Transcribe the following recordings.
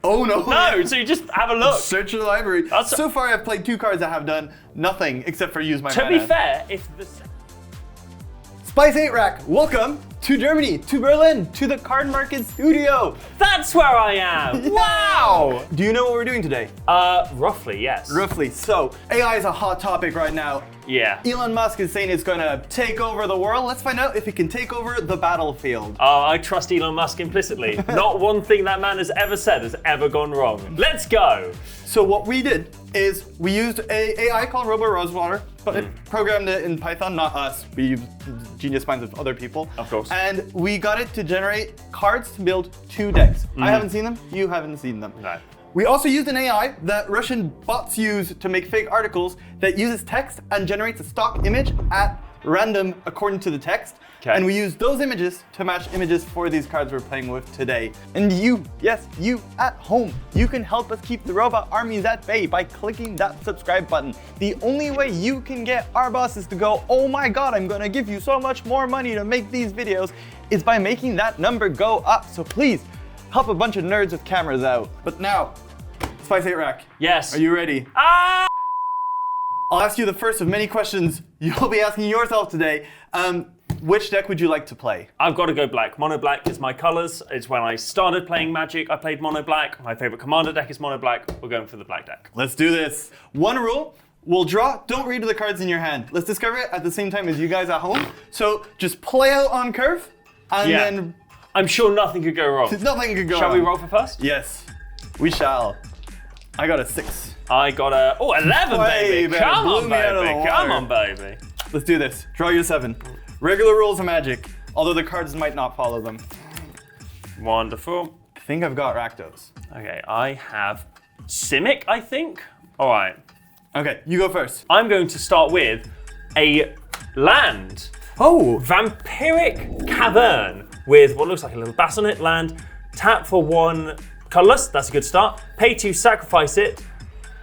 Oh, no. No, so you just have a look. Search your library. So far, I've played 2 cards that have done nothing except for use my mana. To be fair, if the... Spice 8 Rack, welcome to Germany, to Berlin, to the Cardmarket studio. That's where I am. Wow. Do you know what we're doing today? Roughly, yes. Roughly. So, AI is a hot topic right now. Yeah. Elon Musk is saying it's going to take over the world. Let's find out if it can take over the battlefield. I trust Elon Musk implicitly. Not one thing that man has ever said has ever gone wrong. Let's go. So what we did is we used a AI called Robo Rosewater, but it programmed it in Python, not us. We used genius minds of other people. Of course. And we got it to generate cards to build 2 decks. I haven't seen them. You haven't seen them. No. We also used an AI that Russian bots use to make fake articles that uses text and generates a stock image at random according to the text. Okay. And we used those images to match images for these cards we're playing with today. And you, yes, you at home, you can help us keep the robot armies at bay by clicking that subscribe button. The only way you can get our bosses to go, oh my God, I'm gonna give you so much more money to make these videos, is by making that number go up. So please, help a bunch of nerds with cameras out. But now, Spice 8 Rack. Yes. Are you ready? Ah! I'll ask you the first of many questions you'll be asking yourself today. Which deck would you like to play? I've got to go black. Mono black is my colors. It's when I started playing Magic, I played mono black. My favorite commander deck is mono black. We're going for the black deck. Let's do this. One rule, we'll draw, don't read the cards in your hand. Let's discover it at the same time as you guys at home. So just play out on curve, and then... I'm sure nothing could go wrong. Nothing could go Shall wrong. we roll for first? Yes, we shall. I got a 6. I got a, 11, baby. Baby. Come Blew on, me out of the baby. water. Come on, baby. Let's do this. Draw your 7. Regular rules of Magic, although the cards might not follow them. Wonderful. I think I've got Rakdos. Okay, I have Simic, I think. All right. Okay, you go first. I'm going to start with a land. Oh! Vampiric Cavern with what looks like a little bass on it. Land. Tap for 1 colorless. That's a good start. Pay 2, sacrifice it.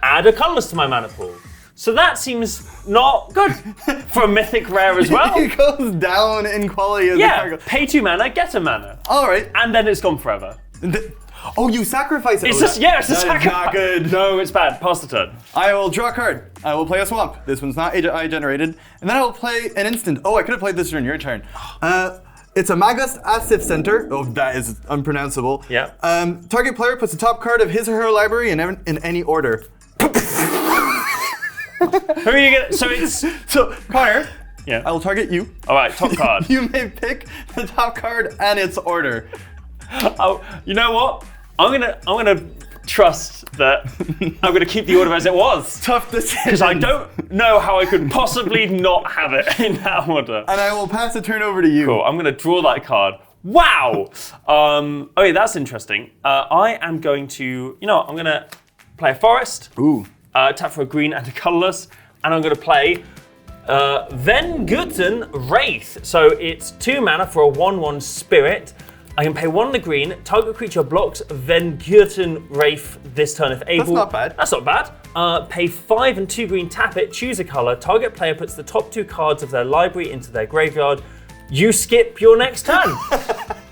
Add a colorless to my mana pool. So that seems not good for a mythic rare as well. It goes down in quality as the card goes. Pay 2 mana, get a mana. All right. And then it's gone forever. Oh, you sacrifice it. It's just, it's a that sacrifice. is not good. No, it's bad. Pass the turn. I will draw a card. I will play a swamp. This one's not AI generated. And then I will play an instant. Oh, I could have played this during your turn. It's a Magust Asif Center. Oh, that is unpronounceable. Yeah. Target player puts the top card of his or her library in any order. Who are you gonna? So Connor. Yeah. I will target you. All right, top card. You may pick the top card and its order. Oh, you know what? I'm gonna trust that I'm gonna keep the order as it was. Tough decision. Because I don't know how I could possibly not have it in that order. And I will pass the turn over to you. Cool. I'm gonna draw that card. Wow. Okay, that's interesting. I am going to, I'm gonna play a forest. Ooh. Tap for a green and a colorless, and I'm going to play Venguten Wraith. So it's 2 mana for a 1/1 spirit. I can pay 1 on the green. Target creature blocks Venguten Wraith this turn if able. That's not bad. That's not bad. Pay 5 and 2 green, tap it, choose a color. Target player puts the top 2 cards of their library into their graveyard. You skip your next turn.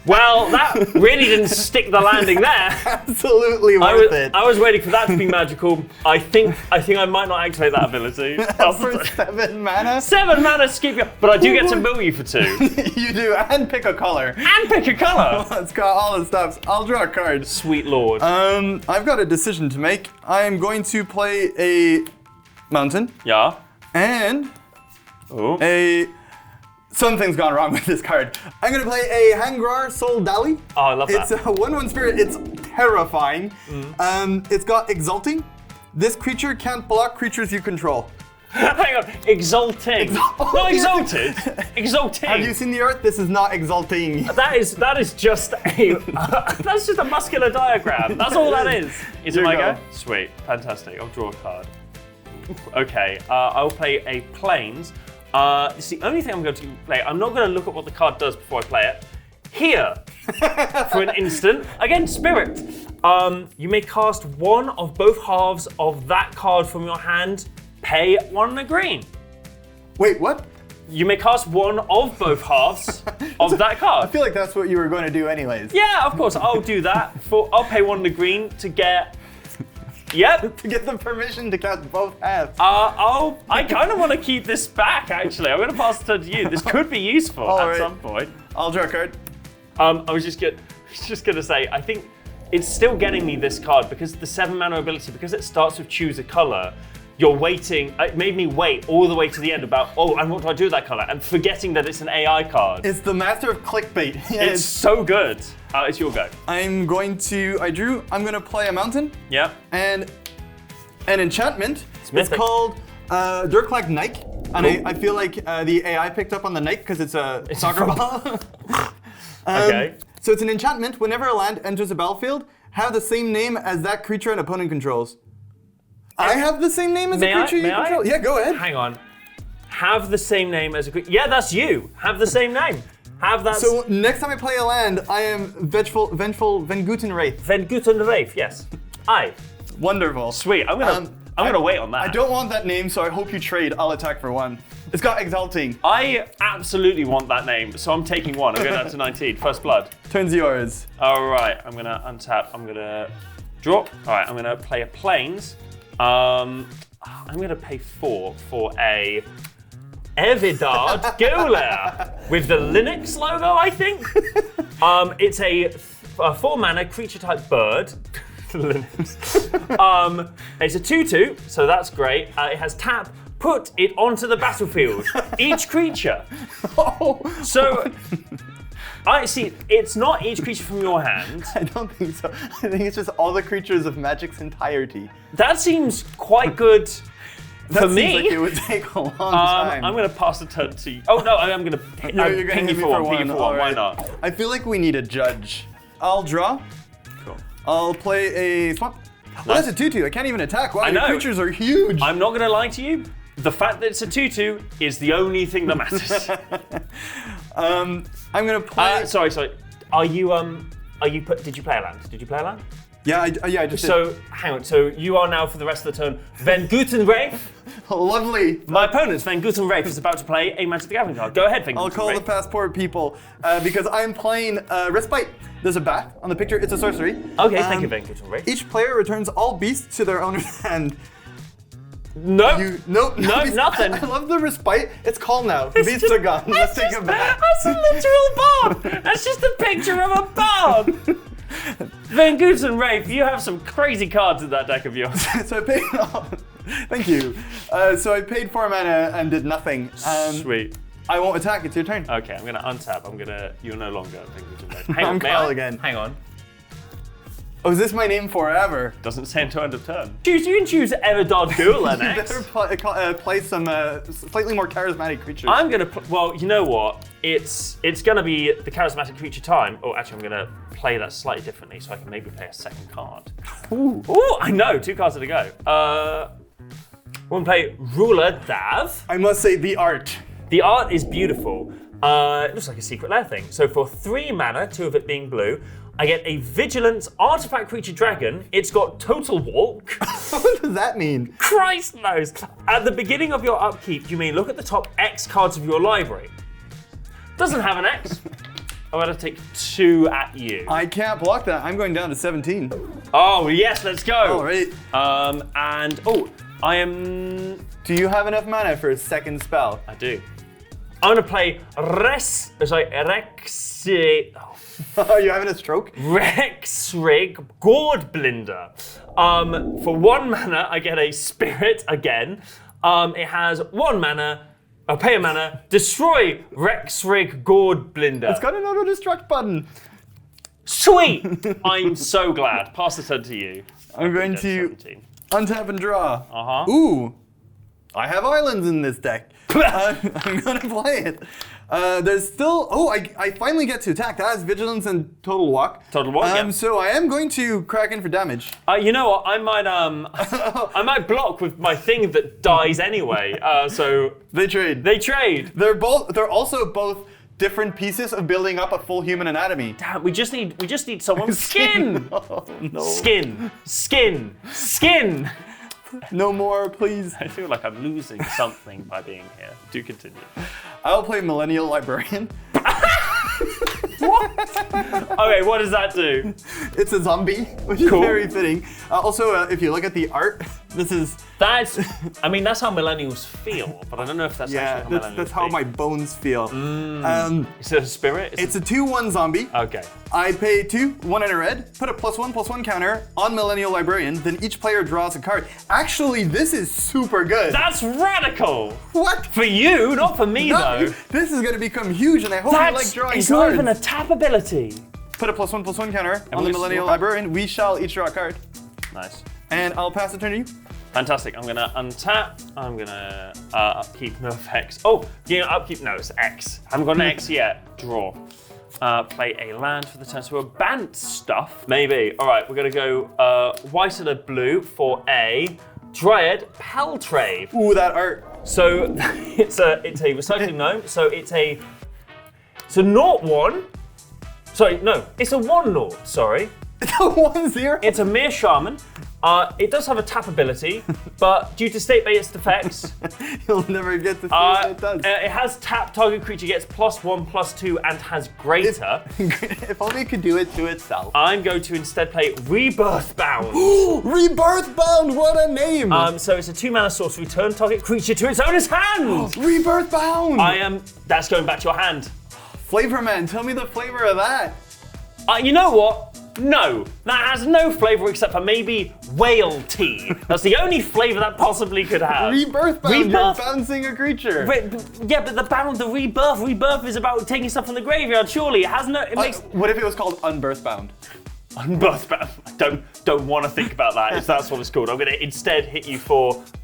Well, that really didn't stick the landing there. Absolutely worth it. I was waiting for that to be magical. I think I might not activate that ability. For 7 mana? 7 mana, skip your, but I do get to mill you for 2. You do, and pick a color. And pick a color. It's got all the stuff. I'll draw a card. Sweet lord. I've got a decision to make. I am going to play a mountain. Yeah. And Ooh. Something's gone wrong with this card. I'm gonna play a Hangrar Soul Dali. Oh, I love that. It's a 1/1 spirit. It's terrifying. It's got Exalting. This creature can't block creatures you control. Hang on, exalting. Not exalted. Exalting. Have you seen the art? This is not exalting. That is just a that's just a muscular diagram. That's all that is. Is it my go? Sweet, fantastic. I'll draw a card. Okay, I'll play a plains. It's the only thing I'm going to play. I'm not going to look at what the card does before I play it. Here, for an instant, again, Spirit. You may cast 1 of both halves of that card from your hand. Pay 1 and a green. Wait, what? you may cast one of both halves of that card. I feel like that's what you were going to do anyways. Yeah, of course, I'll do that. I'll pay 1 of the green to get. Yep. To get the permission to cast both halves. I kind of want to keep this back, actually. I'm going to pass the turn to you. This could be useful at some point. I'll draw a card. I was just gonna say, I think it's still getting me this card because the 7 mana ability, because it starts with choose a color. You're waiting. It made me wait all the way to the end about, and what do I do with that color? And forgetting that it's an AI card. It's the master of clickbait. Yeah, it's so good. It's your go. I'm going to play a mountain. Yeah. And an enchantment. It's called Dirklag Nike. And I feel like the AI picked up on the Nike because it's a soccer ball. Okay. So it's an enchantment. Whenever a land enters a battlefield, have the same name as that creature an opponent controls. I have the same name as a creature you control? Yeah, go ahead. Hang on. Have the same name as a creature. Yeah, that's you. Have the same name. Have that. So next time I play a land, I am Vengeful Venguten Wraith. Venguten Wraith, yes. Wonderful. Sweet. I'm gonna wait on that. I don't want that name, so I hope you trade. I'll attack for 1. It's got Exalting. I absolutely want that name, so I'm taking 1. I'm going down to 19. First blood. Turn's yours. All right. I'm gonna untap. I'm gonna draw. All right. I'm gonna play a Plains. I'm gonna pay 4 for a Evidard Golem with the Linux logo, I think. It's a 4 mana creature type bird. Linux. It's a 2/2, so that's great. It has tap. Put it onto the battlefield. Each creature. So. I see, it's not each creature from your hand. I don't think so. I think it's just all the creatures of Magic's entirety. That seems quite good for me. Seems like it would take a long time. I'm going to pass the turn to you. Oh, no, I'm going to ping you for 1. Ping you for 1. Why not? I feel like we need a judge. I'll draw. Cool. I'll play a swamp. Nice. Well, that's a 2/2. I can't even attack. Wow, your creatures are huge. I'm not going to lie to you. The fact that it's a 2/2 is the only thing that matters. I'm gonna play. Sorry. Did you play a land? Did you play a land? Yeah, I just did. Hang on. So you are now for the rest of the turn Venguten Wraith. Lovely. My opponent's Venguten Wraith is about to play a Magic the Gathering card. Go ahead, Venguten Wraith. I'll call the passport people because I'm playing Respite. There's a bat on the picture. It's a sorcery. Okay, thank you, Venguten Wraith. Each player returns all beasts to their owner's hand. Nope. Nothing. I love the Respite. It's calm now. The beasts are gone. Let's take a bath. That's a literal barb. That's just a picture of a barb. Venguten Wraith, you have some crazy cards in that deck of yours. So I paid. Thank you. So I paid 4 mana and did nothing. Sweet. I won't attack. It's your turn. Okay, I'm gonna untap. You're no longer Venguten Wraith. Hang on, Carl again. Hang on. Oh, is this my name forever? Doesn't say until end of turn. You can choose Evidard Golem next. You better play some slightly more charismatic creatures. I'm gonna. Well, you know what? It's gonna be the charismatic creature time. Oh, actually, I'm gonna play that slightly differently, so I can maybe play a second card. Ooh, I know. 2 cards to go. We're gonna play Ruler Dav. I must say the art. The art is beautiful. It looks like a secret lair thing. So for 3 mana, 2 of it being blue, I get a Vigilance Artifact Creature Dragon. It's got Total Walk. What does that mean? Christ knows. At the beginning of your upkeep, you may look at the top X cards of your library. Doesn't have an X. I'm gonna take 2 at you. I can't block that. I'm going down to 17. Oh, yes, let's go. All right. I am... Do you have enough mana for a second spell? I do. I'm gonna play Are you having a stroke? Rexrig Gourdblinder. For 1 mana, I get a Spirit again. It has 1 mana, pay a mana, destroy Rexrig Gourdblinder. It's got an auto-destruct button. Sweet! I'm so glad. Pass the turn to you. I'm going to untap and draw. Uh-huh. Ooh, I have islands in this deck. I'm gonna play it. There's still, I finally get to attack. That has Vigilance and Total Walk. Total Walk, yeah. So I am going to crack in for damage. You know what, I might block with my thing that dies anyway, so. They trade. They're also both different pieces of building up a full human anatomy. Damn, we just need someone's skin. Oh, no. Skin. No more, please. I feel like I'm losing something by being here. Do continue. I'll play Millennial Librarian. What? Okay, what does that do? It's a zombie, which is very fitting. Also, if you look at the art, this is... That's how millennials feel, but I don't know if that's actually how millennials that's how my bones feel. Is it a spirit? It's a 2/1 zombie. Okay. I pay 2, 1 in a red, put a +1/+1 counter on Millennial Librarian, then each player draws a card. Actually, this is super good. That's radical! What? For you, not for me though. This is gonna become huge, and I hope you like drawing it's cards. not even a tap ability. Put a +1/+1 counter on the Millennial Librarian. We shall each draw a card. Nice. And I'll pass the turn to you. Fantastic. I'm gonna untap. I'm gonna upkeep, no effects. Oh, yeah, upkeep, no, it's X. Haven't got an X yet. Draw. Play a land for the turn. So a Bant stuff, maybe. All right, we're gonna go white and a blue for a Dryad Paltrave. Ooh, that art. So it's a recycling gnome. So it's a 0/1. Sorry, no, it's a 1/0. Sorry. It's a 1/0. It's a mere shaman. It does have a tap ability, but due to state-based effects, you'll never get to see what it does. It has tap, target creature gets +1/+2 and has greater. If only it could do it to itself. I'm going to instead play Rebirth Bound. Rebirth Bound, what a name! So it's a 2-mana sorcery, turn target creature to its owner's hand. Rebirth Bound! That's going back to your hand. Flavor Man, tell me the flavor of that. You know what? No, that has no flavor except for maybe whale tea. That's the only flavor that possibly could have. Rebirth Bound, you're bouncing a creature. Yeah, but the rebirth is about taking stuff from the graveyard, surely. It has no, What if it was called Unbirth Bound? Unbirth Bound? I don't want to think about that, if that's what it's called. I'm gonna instead hit you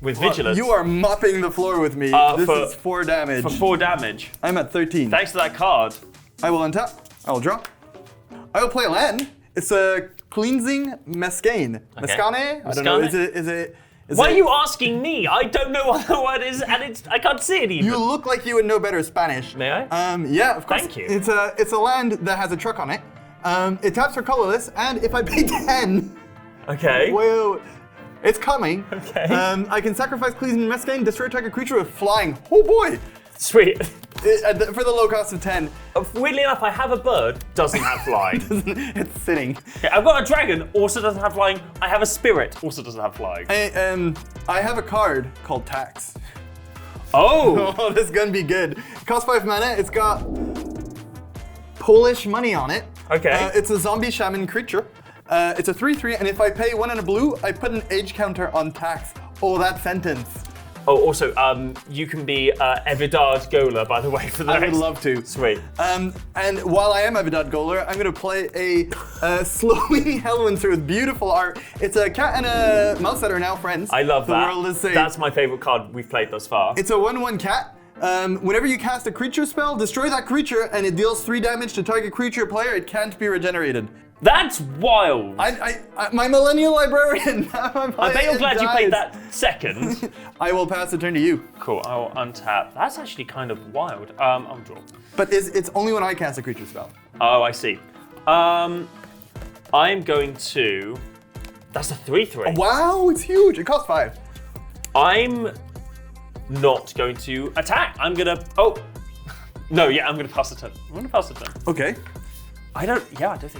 with Vigilance. You are mopping the floor with me. This is 4 damage. For 4 damage. I'm at 13. Thanks for that card. I will untap, I will draw. I will play a land. It's a Cleansing Mescane. Okay. Mescane? I don't know. Why are you asking me? I don't know what the word is, and I can't see it even. You look like you would know better Spanish. May I? Yeah, of course. Thank you. It's a land that has a truck on it. It taps for colorless, and if I pay 10, okay. Well, it's coming. Okay. I can sacrifice Cleansing Mescane, destroy target creature with flying. Oh boy! Sweet. For the low cost of 10. Weirdly enough, I have a bird, doesn't have flying. It's sitting. Okay, I've got a dragon, also doesn't have flying. I have a spirit, also doesn't have flying. I have a card called Tax. Oh! Oh, this is gonna be good. It costs 5 mana. It's got Polish money on it. Okay. It's a zombie shaman creature. It's a 3/3, and if I pay 1 in a blue, I put an age counter on Tax. Oh, that sentence. Oh, also, you can be Evidard Gola, by the way, for the I next. would love to. Sweet. And while I am Evidard Gola, I'm gonna play a Slowing Hellwinter with beautiful art. It's a cat and a mouse that are now friends. I love that. The world is safe. That's my favorite card we've played thus far. It's a 1/1 cat. Whenever you cast a creature spell, destroy that creature, and it deals 3 damage to target creature player. It can't be regenerated. That's wild. My Millennial Librarian. I bet you're glad you played that second. I will pass the turn to you. Cool, I will untap. That's actually kind of wild. I'll draw. But it's only when I cast a creature spell. Oh, I see. I'm going to... That's a 3/3. Wow, it's huge. It costs 5. I'm not going to attack. I'm gonna... Oh. No, yeah, I'm gonna pass the turn. Okay. I don't think I'm gonna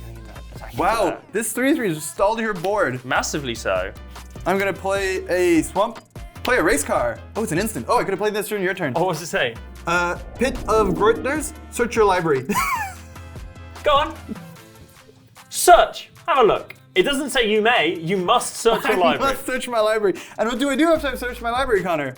attack. Wow, this 3/3 just stalled your board. Massively so. I'm gonna play a swamp. Play a race car. Oh, it's an instant. Oh, I could have played this during your turn. Oh, what does it say? Pit of Greutners, search your library. Go on. Search. Have a look. It doesn't say you may. You must search your library. I must search my library. And what do I do after I've searched my library, Connor?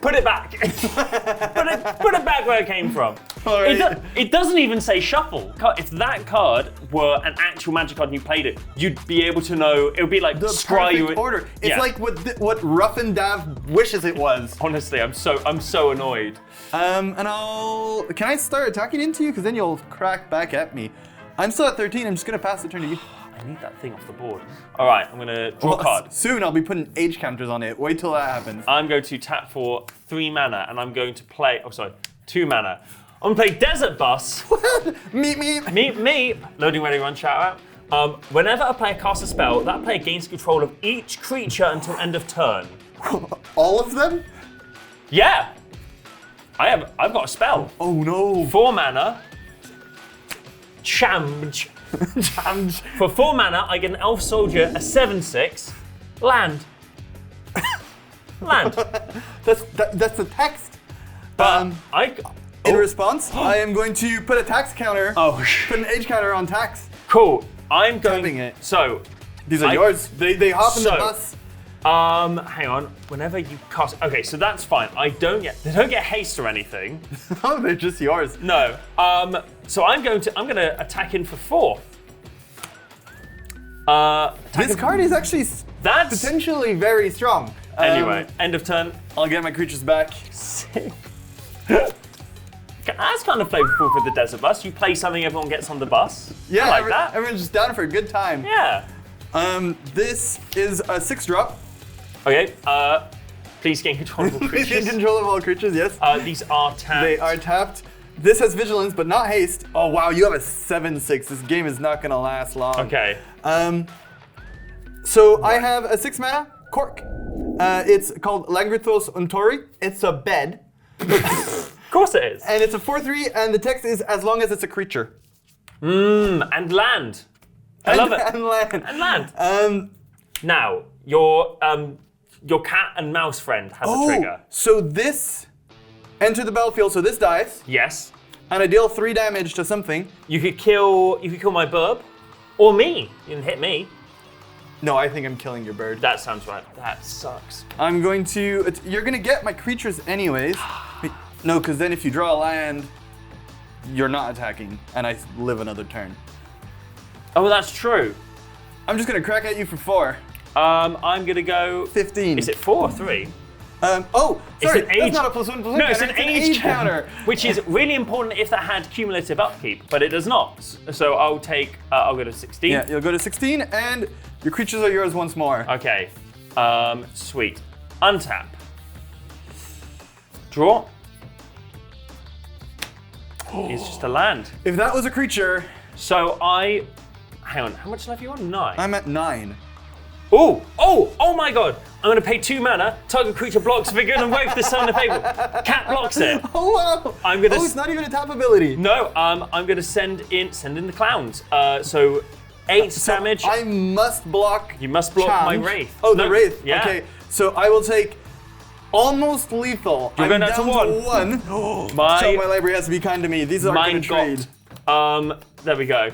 Put it back. put it back where it came from. All right. It doesn't even say shuffle. If that card were an actual Magic card and you played it, you'd be able to know. It would be like the scry you perfect order. It's like what Ruff and Dav wishes it was. Honestly, I'm so annoyed. And can I start attacking into you? Because then you'll crack back at me. I'm still at 13. I'm just gonna pass the turn to you. I need that thing off the board. All right, I'm gonna draw a card. Soon I'll be putting age counters on it. Wait till that happens. I'm going to tap for 3 mana, and I'm going to play. Oh, sorry, 2 mana. I'm gonna play Desert Bus. Meep. Meep. Loading ready, run, shout out. Whenever a player casts a spell, that player gains control of each creature until end of turn. All of them? Yeah. I've got a spell. Oh no. 4 mana. Chamj. For 4 mana, I get an elf soldier, a 7/6. Land. Land. That's the text. But In response, I am going to put a tax counter. Oh. Put an age counter on tax. Cool. I'm going. Tapping it. So. These are yours. They hop in the bus. Hang on. Whenever you cast. Okay, so that's fine. They don't get haste or anything. Oh, they're just yours. No. So I'm gonna attack in for 4. This card is actually potentially very strong. Anyway, end of turn. I'll get my creatures back. Sick. That's kind of flavorful for the desert bus. You play something, everyone gets on the bus. Yeah, I like that. Everyone's just down for a good time. Yeah. This is a 6-drop. Okay. Please gain control of all Please creatures. gain control of all creatures. Yes. These are tapped. They are tapped. This has vigilance, but not haste. Oh wow, you have a 7/6. This game is not gonna last long. Okay. So I have a 6 mana Cork. It's called Langrithos Untori. It's a bed. Of course it is. And it's a 4/3, and the text is as long as it's a creature. And land. I love it. And land. And land. Now, your cat and mouse friend has a trigger. So this enter the battlefield. So this dies, Yes. and I deal 3 damage to something. You could kill my burb, or me. You can hit me. No, I think I'm killing your bird. That sounds right. That sucks. I'm going to. You're gonna get my creatures anyways. Wait, no, because then if you draw a land, you're not attacking, and I live another turn. Oh, that's true. I'm just gonna crack at you for 4. I'm gonna go 15. Is it 4 or 3? Oh, sorry, It's an age. that's not a +1/+1 No, counter, it's an age counter. which is really important if that had cumulative upkeep, but it does not. So I'll take. I'll go to 16. Yeah, you'll go to 16, and your creatures are yours once more. Okay. Sweet. Untap. Draw. It's just a land. If that was a creature, So hang on. How much life are you on? 9. I'm at 9. Oh my god! I'm gonna pay 2 mana, target creature blocks for good and wait for the summon table. Cat blocks it. Oh wow! I'm gonna it's not even a tap ability. No, I'm gonna send in the clowns. So 8 damage. I must block. You must block Challenge. my Wraith. Oh, No, the Wraith. yeah. Okay, so I will take almost lethal. You're going down to 1. So my library has to be kind to me. These aren't going to trade. There we go.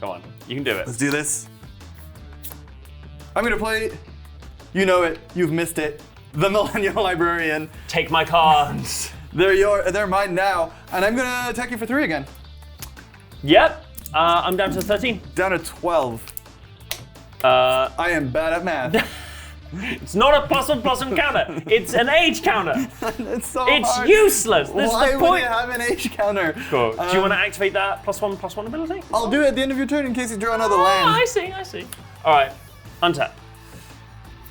Go on, you can do it. Let's do this. I'm gonna play. You know it. You've missed it. The Millennial Librarian. Take my cards. They're mine now, and I'm gonna attack you for 3 again. Yep. I'm down to 13. Down to 12. Uh, I am bad at math. It's not a +1/+1 counter. It's an age counter. It's so It's hard. useless. That's Why the would point. it have an age counter? Cool. Do you want to activate that +1/+1 ability? I'll do it at the end of your turn in case you draw another Oh, land. I see. All right. Untap.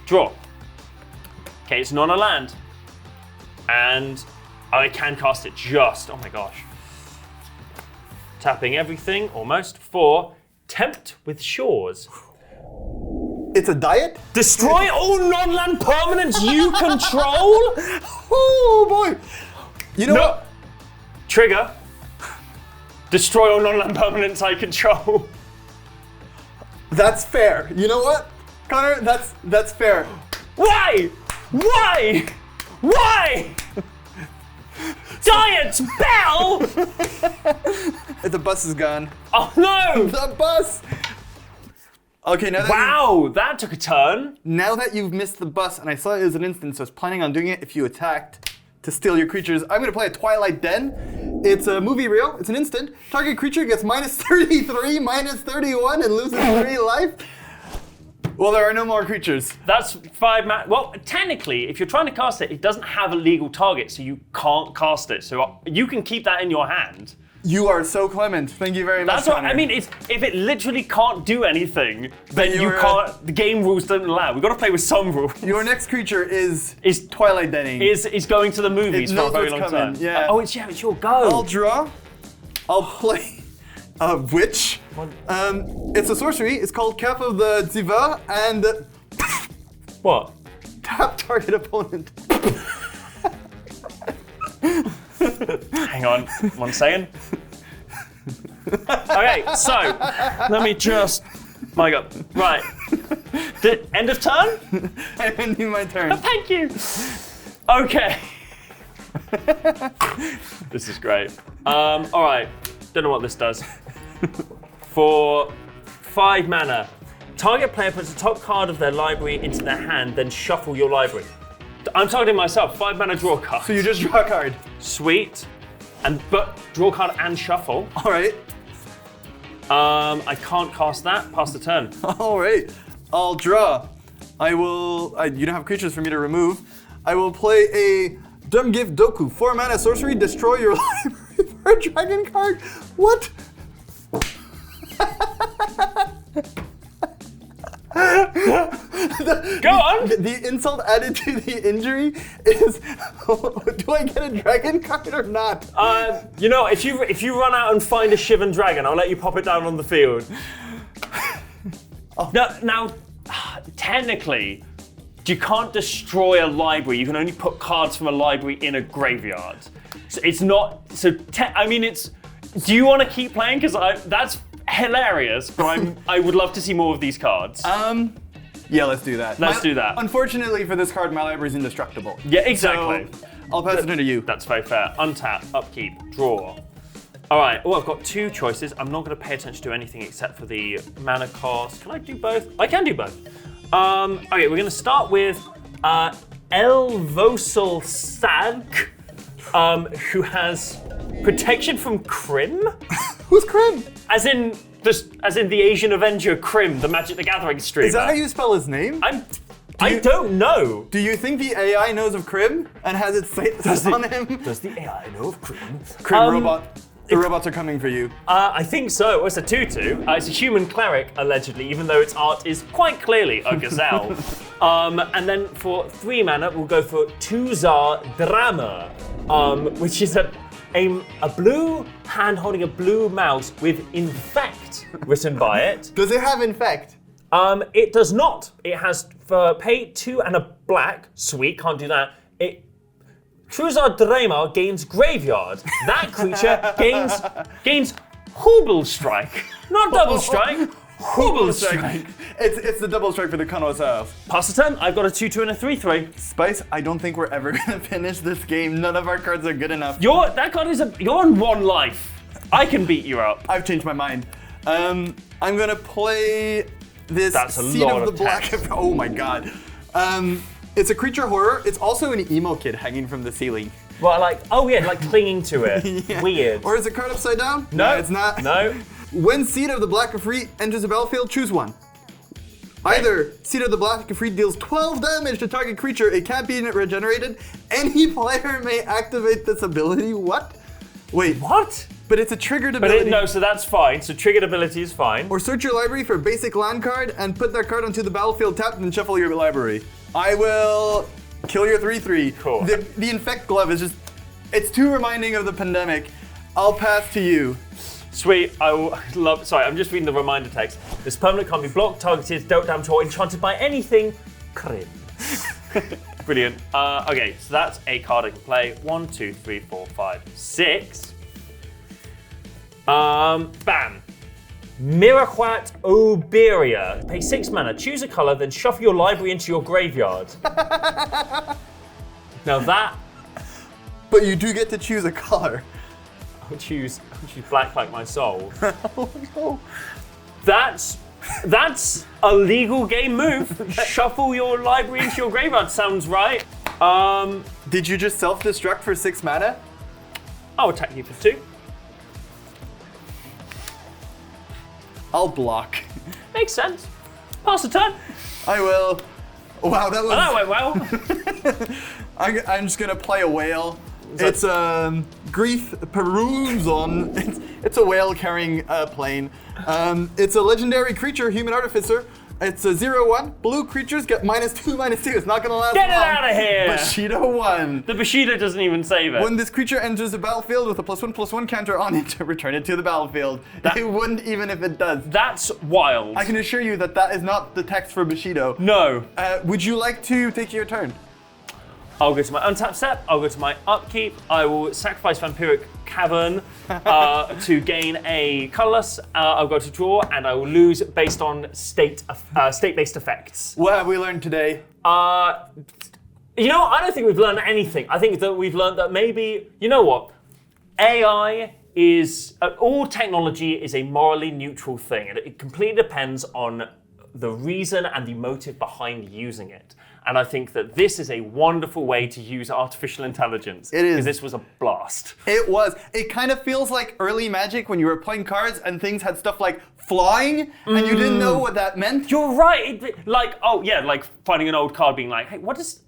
Draw. Okay, it's not a land. And I can cast it just. Oh my gosh. Tapping everything almost for Tempt with Shores. It's a diet? Destroy all non-land permanents you control? Oh boy! You know what? Trigger. Destroy all non-land permanents I control. That's fair. You know what, Connor? That's fair. Why? Diet Bell! The bus is gone. Oh no! The bus! Okay, now that Wow, that took a turn. now that you've missed the bus, and I saw it as an instant, so I was planning on doing it if you attacked to steal your creatures. I'm gonna play a Twilight Den. It's a movie reel. It's an instant. Target creature gets -33, -31, and loses 3 life. Well, there are no more creatures. That's 5 mana. Well, technically, if you're trying to cast it, it doesn't have a legal target, so you can't cast it. So you can keep that in your hand. You are so clement. Thank you very much. That's what Connor. I mean. If it literally can't do anything, then you you're, can't. The game rules don't allow. We've got to play with some rules. Your next creature is Is Twilight Denning. is going to the movies It for a knows very what's long coming, time. yeah. Oh, it's your go. I'll draw. I'll play a witch. It's a sorcery. It's called Cap of the Ziva, and What? tap target opponent. Hang on, 1 second. Okay, so let me just. My God, right. End of turn? I'm ending my turn. Thank you. Okay. This is great. All right. Don't know what this does. For 5 mana, target player puts the top card of their library into their hand, then shuffle your library. I'm targeting myself. 5 mana, draw a card. So you just draw a card. Sweet. But draw a card and shuffle. All right. I can't cast that. Pass the turn. All right. I'll draw. I will. You don't have creatures for me to remove. I will play a Dumb Gift Doku. 4 mana sorcery. Destroy your library for a dragon card. What? Go on. The insult added to the injury is, do I get a dragon card or not? You know, if you run out and find a Shivan dragon, I'll let you pop it down on the field. Now, technically, you can't destroy a library. You can only put cards from a library in a graveyard. So it's not. So I mean, it's. Do you want to keep playing? Because that's hilarious. But I would love to see more of these cards. Yeah, let's do that. Let's do that. Unfortunately for this card, my library is indestructible. Yeah, exactly. So I'll pass it on to you. That's very fair. Untap, upkeep, draw. All right. Oh, I've got 2 choices. I'm not going to pay attention to anything except for the mana cost. Can I do both? I can do both. Okay, we're going to start with Elvosal Sag, who has protection from Krim. Who's Krim? As in the Asian Avenger Krim, the Magic the Gathering streamer. Is that how you spell his name? I don't know. Do you think the AI knows of Krim and has it set on him? Does the AI know of Krim? Krim robot. The robots are coming for you. I think so. Well, it's a tutu. It's a human cleric, allegedly, even though its art is quite clearly a gazelle. And then for 3 mana, we'll go for Tuzar Drama, which is a blue hand holding a blue mouse with Infect written by it. Does it have Infect? It does not. It has for pay 2 and a black. Sweet, can't do that. Truzar Drema gains Graveyard. That creature gains Hubble Strike. Not Double Strike. Hubble Strike. It's the double strike for the Connoisseurs. Pass the turn. I've got a 2/2 and a 3/3. Spice, I don't think we're ever gonna finish this game. None of our cards are good enough. That card is you're on 1 life. I can beat you up. I've changed my mind. I'm gonna play this Seed of the Black. Oh my god. It's a creature horror. It's also an emo kid hanging from the ceiling. Well, like clinging to it. Yeah. Weird. Or is it card upside down? No, it's not. No. When Seed of the Black Ifrit enters the battlefield, choose one. Either Seed of the Black Ifrit deals 12 damage to target creature, it can't be regenerated. Any player may activate this ability. What? Wait. What? But it's a triggered ability. No, so that's fine. So triggered ability is fine. Or search your library for a basic land card and put that card onto the battlefield tapped and shuffle your library. I will kill your 3/3. Cool. The Infect Glove is just, it's too reminding of the pandemic. I'll pass to you. Sweet, sorry, I'm just reading the reminder text. This permanent can't be blocked, targeted, dealt damage, or enchanted by anything. Krim. Brilliant. Okay, so that's a card I can play. 1, 2, 3, 4, 5, 6. Bam. Miraquat Oberia. Pay 6 mana, choose a color, then shuffle your library into your graveyard. Now that... But you do get to choose a color. I'll choose black like my soul. Oh no. That's a legal game move. Shuffle your library into your graveyard, sounds right. Did you just self-destruct for 6 mana? I'll attack you for 2. I'll block. Makes sense. Pass the turn. I will. Wow, that was... Oh, that went well. I'm just gonna play a whale. It's Grief Peruzon. It's a whale carrying a plane. It's a legendary creature, human artificer. It's a 0-1. Blue creatures get -2/-2. It's not gonna last Get it long. out of here! Bushido 1. The Bushido doesn't even save it. When this creature enters the battlefield with a +1/+1 counter on it, return it to the battlefield. It wouldn't even if it does. That's wild. I can assure you that that is not the text for Bushido. No. Would you like to take your turn? I'll go to my untap step, I'll go to my upkeep, I will sacrifice Vampiric Cavern to gain a colorless, I'll go to draw, and I will lose based on state-based effects. What have we learned today? You know, I don't think we've learned anything. I think that we've learned that maybe, you know what, AI is, all technology is a morally neutral thing, and it completely depends on the reason and the motive behind using it. And I think that this is a wonderful way to use artificial intelligence. It is. Because this was a blast. It was. It kind of feels like early Magic when you were playing cards and things had stuff like flying and you didn't know what that meant. You're right. Like, oh yeah, like finding an old card being like, hey, what does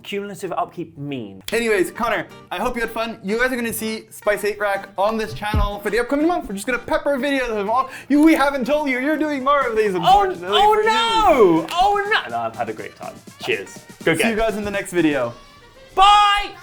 cumulative upkeep mean? Anyways, Connor, I hope you had fun. You guys are going to see Spice 8 Rack on this channel for the upcoming month. We're just going to pepper videos of them all. We haven't told you. You're doing more of these, unfortunately. Oh no! Oh no! No, I've had a great time. Cheers. Go get it. See you guys in the next video. Bye!